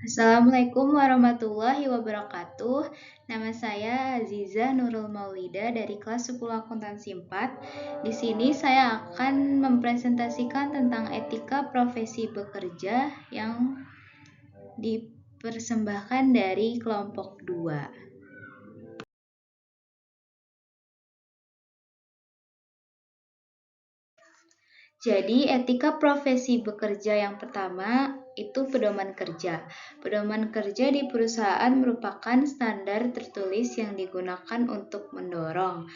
Assalamualaikum warahmatullahi wabarakatuh. Nama saya Aziza Nurul Maulida dari kelas 10 Akuntansi 4. Di sini saya akan mempresentasikan tentang etika profesi bekerja yang dipersembahkan dari kelompok 2. Jadi, etika profesi bekerja yang pertama itu pedoman kerja. Pedoman kerja di perusahaan merupakan standar tertulis yang digunakan untuk mendorong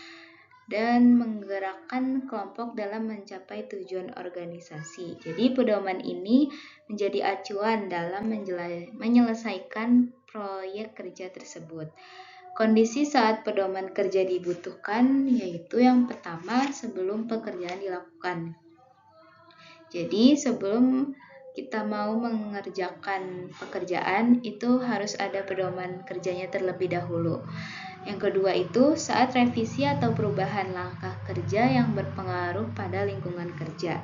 dan menggerakkan kelompok dalam mencapai tujuan organisasi. Jadi, pedoman ini menjadi acuan dalam menyelesaikan proyek kerja tersebut. Kondisi saat pedoman kerja dibutuhkan yaitu yang pertama sebelum pekerjaan dilakukan. Jadi sebelum kita mau mengerjakan pekerjaan itu harus ada pedoman kerjanya terlebih dahulu. Yang kedua itu saat revisi atau perubahan langkah kerja yang berpengaruh pada lingkungan kerja.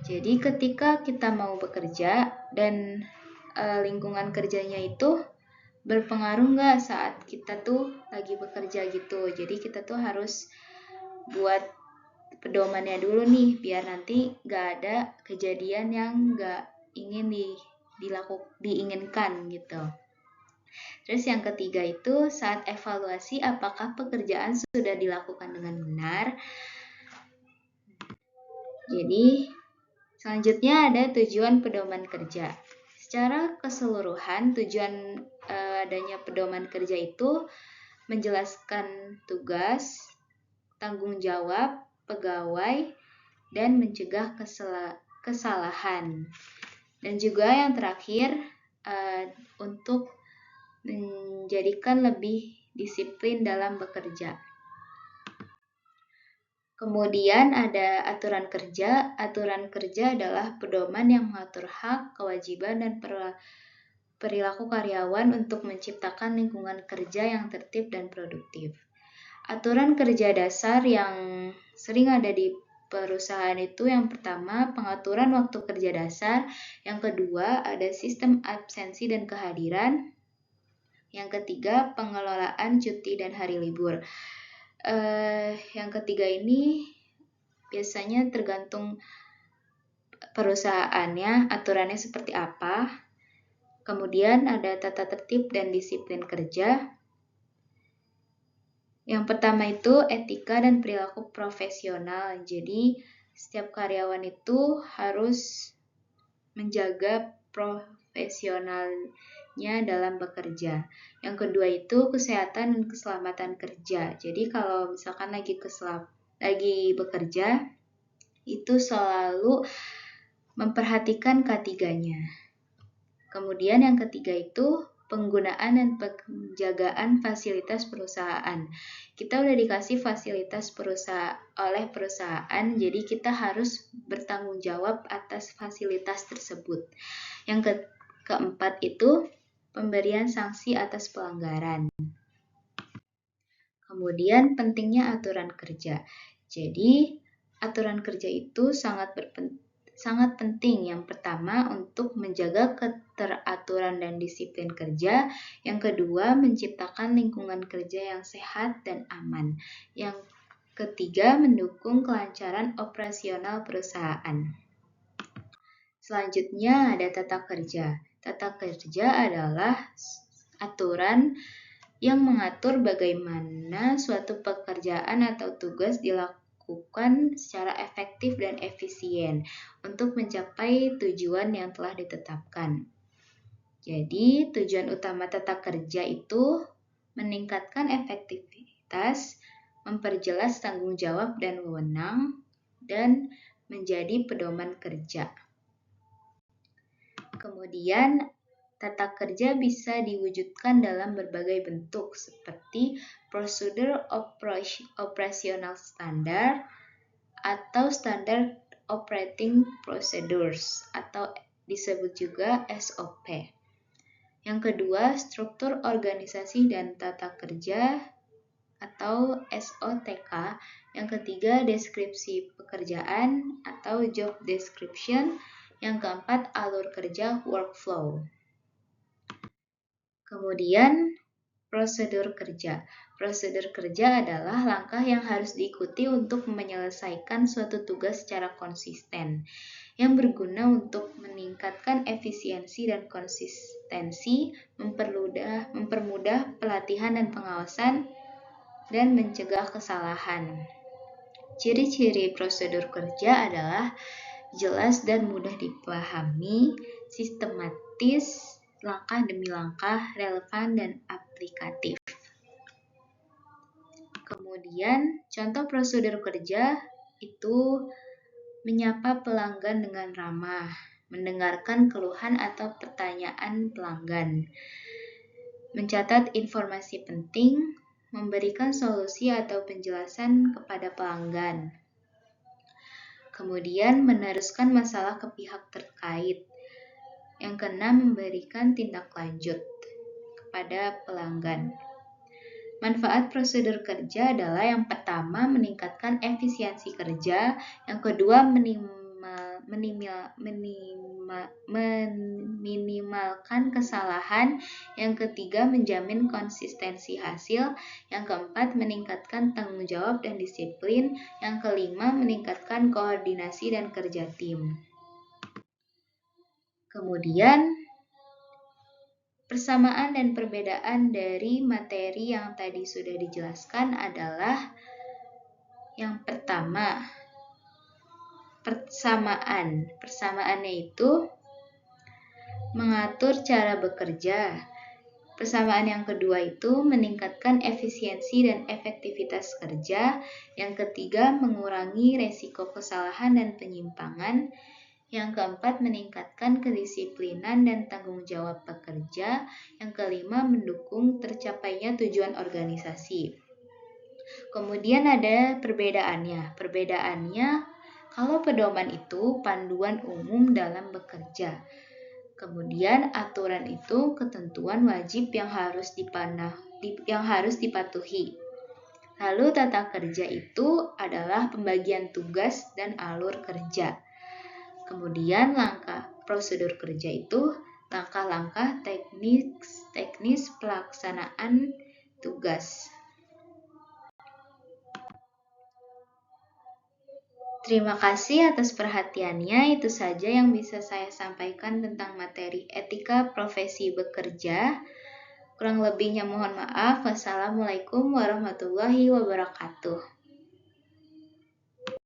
Jadi ketika kita mau bekerja dan lingkungan kerjanya itu berpengaruh nggak saat kita tuh lagi bekerja gitu. Jadi kita tuh harus buat pedomannya dulu nih biar nanti nggak ada kejadian yang nggak diinginkan gitu. Terus yang ketiga itu saat evaluasi apakah pekerjaan sudah dilakukan dengan benar. Jadi selanjutnya ada tujuan pedoman kerja. Secara keseluruhan tujuan adanya pedoman kerja itu menjelaskan tugas, tanggung jawab pegawai, dan mencegah kesalahan. Dan juga yang terakhir untuk menjadikan lebih disiplin dalam bekerja. Kemudian ada aturan kerja. Aturan kerja adalah pedoman yang mengatur hak, kewajiban, dan perilaku karyawan untuk menciptakan lingkungan kerja yang tertib dan produktif. Aturan kerja dasar yang sering ada di perusahaan itu yang pertama pengaturan waktu kerja dasar, yang kedua ada sistem absensi dan kehadiran, yang ketiga pengelolaan cuti dan hari libur. Yang ketiga ini biasanya tergantung perusahaannya aturannya seperti apa. Kemudian ada tata tertib dan disiplin kerja. Yang pertama itu etika dan perilaku profesional. Jadi setiap karyawan itu harus menjaga profesionalnya dalam bekerja. Yang kedua itu kesehatan dan keselamatan kerja. Jadi kalau misalkan lagi bekerja itu selalu memperhatikan K3-nya. Kemudian yang ketiga itu penggunaan dan penjagaan fasilitas perusahaan. Kita udah dikasih fasilitas oleh perusahaan, jadi kita harus bertanggung jawab atas fasilitas tersebut. Yang keempat itu pemberian sanksi atas pelanggaran. Kemudian pentingnya aturan kerja. Jadi aturan kerja itu sangat penting. Yang pertama untuk menjaga keteraturan dan disiplin kerja. Yang kedua menciptakan lingkungan kerja yang sehat dan aman. Yang ketiga mendukung kelancaran operasional perusahaan. Selanjutnya ada tata kerja. Tata kerja adalah aturan yang mengatur bagaimana suatu pekerjaan atau tugas dilakukan secara efektif dan efisien untuk mencapai tujuan yang telah ditetapkan. Jadi, tujuan utama tata kerja itu meningkatkan efektivitas, memperjelas tanggung jawab dan wewenang, dan menjadi pedoman kerja. Kemudian, tata kerja bisa diwujudkan dalam berbagai bentuk seperti prosedur operasional standar atau standard operating procedures atau disebut juga SOP. Yang kedua, struktur organisasi dan tata kerja atau SOTK. Yang ketiga, deskripsi pekerjaan atau job description. Yang keempat, alur kerja workflow. Kemudian, prosedur kerja. Prosedur kerja adalah langkah yang harus diikuti untuk menyelesaikan suatu tugas secara konsisten, yang berguna untuk meningkatkan efisiensi dan konsistensi, mempermudah pelatihan dan pengawasan, dan mencegah kesalahan. Ciri-ciri prosedur kerja adalah jelas dan mudah dipahami, sistematis, langkah demi langkah, relevan, dan aplikatif. Kemudian, contoh prosedur kerja itu menyapa pelanggan dengan ramah, mendengarkan keluhan atau pertanyaan pelanggan, mencatat informasi penting, memberikan solusi atau penjelasan kepada pelanggan. Kemudian, meneruskan masalah ke pihak terkait. Yang keenam, memberikan tindak lanjut kepada pelanggan. Manfaat prosedur kerja adalah yang pertama, meningkatkan efisiensi kerja, yang kedua, meminimalkan kesalahan, yang ketiga, menjamin konsistensi hasil, yang keempat, meningkatkan tanggung jawab dan disiplin, yang kelima, meningkatkan koordinasi dan kerja tim. Kemudian, persamaan dan perbedaan dari materi yang tadi sudah dijelaskan adalah yang pertama, persamaan. Persamaannya itu mengatur cara bekerja. Persamaan yang kedua itu meningkatkan efisiensi dan efektivitas kerja. Yang ketiga, mengurangi resiko kesalahan dan penyimpangan. Yang keempat, meningkatkan kedisiplinan dan tanggung jawab pekerja. Yang kelima, mendukung tercapainya tujuan organisasi. Kemudian ada perbedaannya. Perbedaannya, kalau pedoman itu panduan umum dalam bekerja. Kemudian aturan itu ketentuan wajib yang harus dipatuhi. Lalu tata kerja itu adalah pembagian tugas dan alur kerja. Kemudian prosedur kerja itu langkah-langkah teknis pelaksanaan tugas. Terima kasih atas perhatiannya. Itu saja yang bisa saya sampaikan tentang materi etika profesi bekerja. Kurang lebihnya mohon maaf. Wassalamualaikum warahmatullahi wabarakatuh.